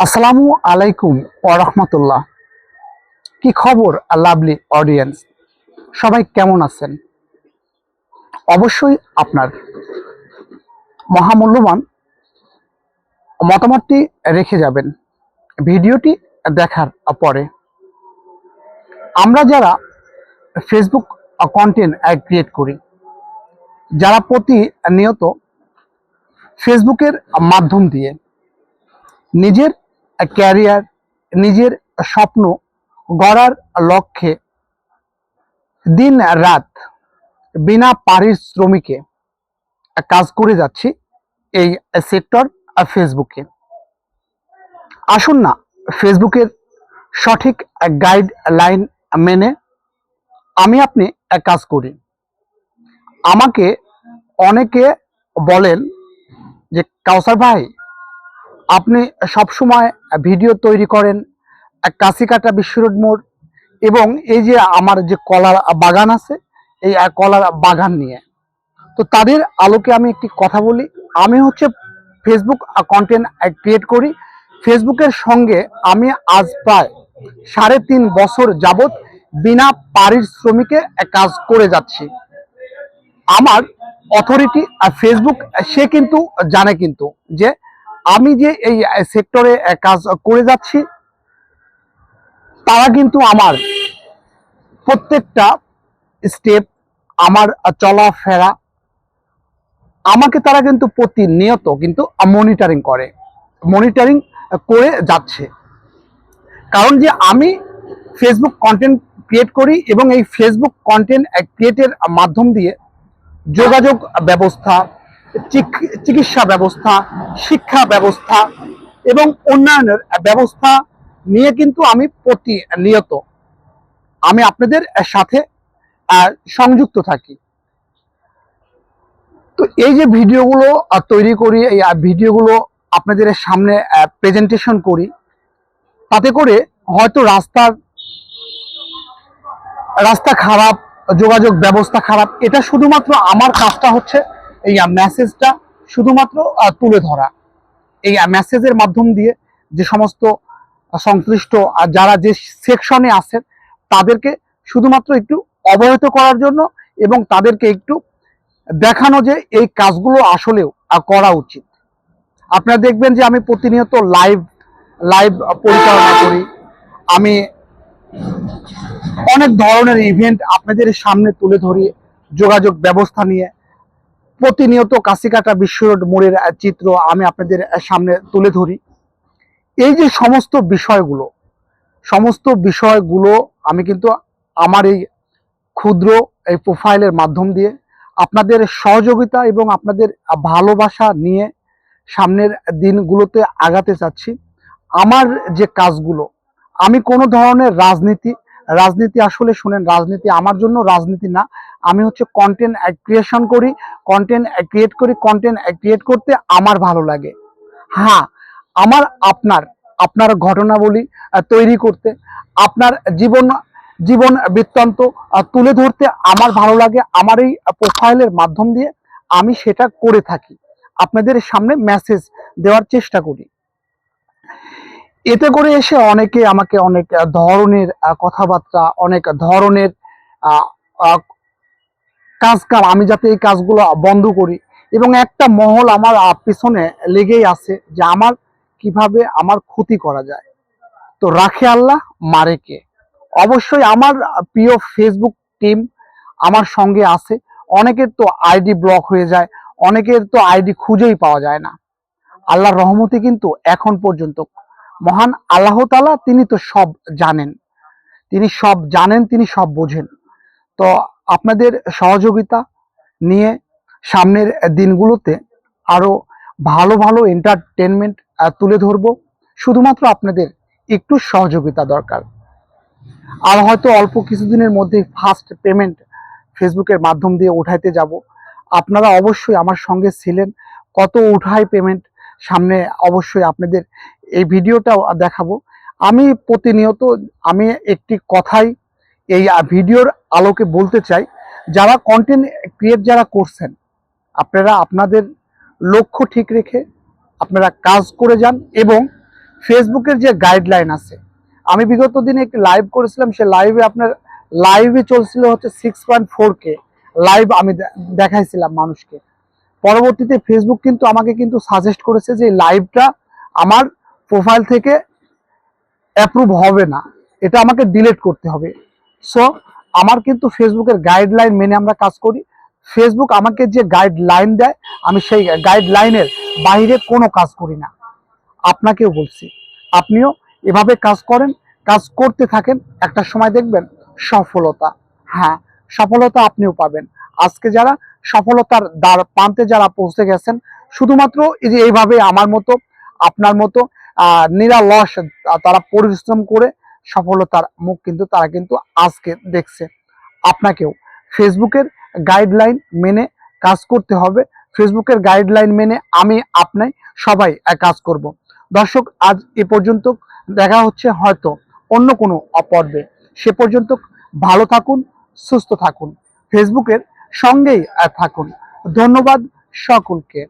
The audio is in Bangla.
আসসালামু আলাইকুম ওয়া রাহমাতুল্লাহ। কি খবর লাভলি অডিয়েন্স, সবাই কেমন আছেন? অবশ্যই আপনার মহামূল্যবান মতামতটি রেখে যাবেন ভিডিওটি দেখার পরে। আমরা যারা ফেসবুক কন্টেন্ট ক্রিয়েট করি, যারা প্রতিনিয়ত ফেসবুকের মাধ্যম দিয়ে নিজের ক্যারিয়ার, নিজের স্বপ্ন গড়ার লক্ষ্যে দিন রাত বিনা পারিশ্রমিকে কাজ করে যাচ্ছি এই সেক্টর ফেসবুকে। আসুন না, ফেসবুকের সঠিক গাইডলাইন মেনে আমি আপনি কাজ করি। আমাকে অনেকে বলেন যে কাউসার ভাই, আপনি সবসময় ভিডিও তৈরি করেন কাশিকাটা বিশ্ব রোড মোড় এবং এই যে আমার যে কলার বাগান আছে, এই কলার বাগান নিয়ে। তো তাদের আলোকে আমি একটি কথা বলি, আমি হচ্ছে ফেসবুক কন্টেন্ট ক্রিয়েট করি। ফেসবুকের সঙ্গে আমি আজ প্রায় 3.5 বছর যাবৎ বিনা পারিশ্রমিকে কাজ করে যাচ্ছি। আমার অথরিটি ফেসবুক সে কিন্তু জানে কিন্তু যে আমি যে এই সেক্টরে কাজ করে যাচ্ছি, তারা কিন্তু আমার প্রত্যেকটা স্টেপ, আমার চলাফেরা, আমাকে তারা কিন্তু প্রতিনিয়ত কিন্তু মনিটরিং করে যাচ্ছে। কারণ যে আমি ফেসবুক কন্টেন্ট ক্রিয়েট করি এবং এই ফেসবুক কন্টেন্ট ক্রিয়েটের মাধ্যম দিয়ে যোগাযোগ ব্যবস্থা, চিকিৎসা ব্যবস্থা, শিক্ষা ব্যবস্থা এবং উন্নয়নের ব্যবস্থা নিয়ে কিন্তু আমি প্রতিনিয়ত আমি আপনাদের সাথে সংযুক্ত থাকি। তো এই যে ভিডিওগুলো তৈরি করি, এই ভিডিওগুলো আপনাদের সামনে প্রেজেন্টেশন করি, তাতে করে হয়তো রাস্তা খারাপ, যোগাযোগ ব্যবস্থা খারাপ, এটা শুধুমাত্র আমার কাজটা হচ্ছে এই মেসেজটা শুধুমাত্র তুলে ধরা। এই মেসেজের মাধ্যম দিয়ে যে সমস্ত সংশ্লিষ্ট যারা যে সেকশনে আছেন তাদেরকে শুধুমাত্র একটু অবহিত করার জন্য এবং তাদেরকে একটু দেখানো যে এই কাজগুলো আসলেও করা উচিত। আপনারা দেখবেন যে আমি প্রতিনিয়ত লাইভ পরিচালনা করি, আমি অনেক ধরনের ইভেন্ট আপনাদের সামনে তুলে ধরি যোগাযোগ ব্যবস্থা নিয়ে। প্রতিনিয়ত কাশিকাটা বিশ্ব রোড মোড়ের চিত্র আমি আপনাদের সামনে তুলে ধরি। এই যে সমস্ত বিষয়গুলো আমি কিন্তু আমার এই ক্ষুদ্র এই প্রোফাইলের মাধ্যম দিয়ে আপনাদের সহযোগিতা এবং আপনাদের ভালোবাসা নিয়ে সামনের দিনগুলোতে আগাতে চাচ্ছি। আমার যে কাজগুলো, আমি কোনো ধরনের রাজনীতি আসলে শুনেন, রাজনীতি আমার জন্য রাজনীতি না। আমি হচ্ছে কন্টেন্ট ক্রিয়েট করতে আমার ভালো লাগে। হ্যাঁ, আমার আপনার ঘটনাবলী তৈরি করতে, আপনার জীবন বৃত্তান্ত তুলে ধরতে আমার ভালো লাগে। আমার এই প্রোফাইলের মাধ্যম দিয়ে আমি সেটা করে থাকি, আপনাদের সামনে মেসেজ দেওয়ার চেষ্টা করি। এতে করে এসে অনেকে আমাকে অনেক ধরনের কথাবার্তা, অনেক ধরনের কাম, আমি যাতে এই কাজগুলো বন্ধ করি, এবং একটা মহল আমার পিছনে লেগেই আছে যে আমার কিভাবে আমার ক্ষতি করা যায়। তো রাখে আল্লাহ, মারে কে। অবশ্যই আমার প্রিয় ফেসবুক টিম আমার সঙ্গে আছে। অনেকের তো আইডি ব্লক হয়ে যায়, অনেকের তো আইডি খুঁজেই পাওয়া যায় না। আল্লাহর রহমতে কিন্তু এখন পর্যন্ত মহান আল্লাহ তাআলা তিনি তো সব জানেন, তিনি সব বোঝেন। তো আপনাদের সহযোগিতা নিয়ে সামনের দিনগুলোতে আরো ভালো ভালো এন্টারটেনমেন্ট তুলে ধরবো। শুধুমাত্র আপনাদের একটু সহযোগিতা দরকার। আর হয়তো অল্প কিছুদিনের মধ্যে ফার্স্ট পেমেন্ট ফেসবুকের মাধ্যম দিয়ে উঠাইতে যাব। আপনারা অবশ্যই আমার সঙ্গে ছিলেন, কত উঠায় পেমেন্ট সামনে অবশ্যই আপনাদের এই ভিডিওটাও দেখাবো। আমি প্রতিনিয়ত আমি একটি কথাই এই ভিডিওর আলোকে বলতে চাই, যারা কন্টেন্ট ক্রিয়েট যারা করছেন, আপনারা আপনাদের লক্ষ্য ঠিক রেখে আপনারা কাজ করে যান এবং ফেসবুকের যে গাইডলাইন আছে, আমি বিগত দিনে একটি লাইভ করেছিলাম, সে লাইভে আপনার লাইভে চলছিল হচ্ছে 6.4K লাইভ, আমি দেখাইছিলাম মানুষকে। পরবর্তীতে ফেসবুক কিন্তু আমাকে কিন্তু সাজেস্ট করেছে যে লাইভটা আমার প্রোফাইল থেকে অ্যাপ্রুভ হবে না, এটা আমাকে ডিলিট করতে হবে। সো আমার কিন্তু ফেসবুকের গাইডলাইন মেনে আমরা কাজ করি। ফেসবুক আমাকে যে গাইডলাইন দেয়, আমি সেই গাইডলাইনের বাইরে কোনো কাজ করি না। আপনাকেও বলছি, আপনিও এভাবে কাজ করেন, কাজ করতে থাকেন, একটা সময় দেখবেন সফলতা, হ্যাঁ সফলতা আপনিও পাবেন। আজকে যারা সফলতার দ্বার প্রান্তে যারা পৌঁছে গেছেন, শুধুমাত্র এই যে এইভাবে আমার মতো আপনার মতো নিরলস তারা পরিশ্রম করে সফলতার মুখ কিন্তু তারা কিন্তু আজকে দেখছে। আপনাকেও ফেসবুকের গাইডলাইন মেনে কাজ করতে হবে। ফেসবুকের গাইডলাইন মেনে আমি আপনি সবাই কাজ করব। দর্শক, আজ এ পর্যন্ত, দেখা হচ্ছে হয়তো অন্য কোনো পর্বে। সে পর্যন্ত ভালো থাকুন, সুস্থ থাকুন, ফেসবুকের সঙ্গেই থাকুন। ধন্যবাদ সকলকে।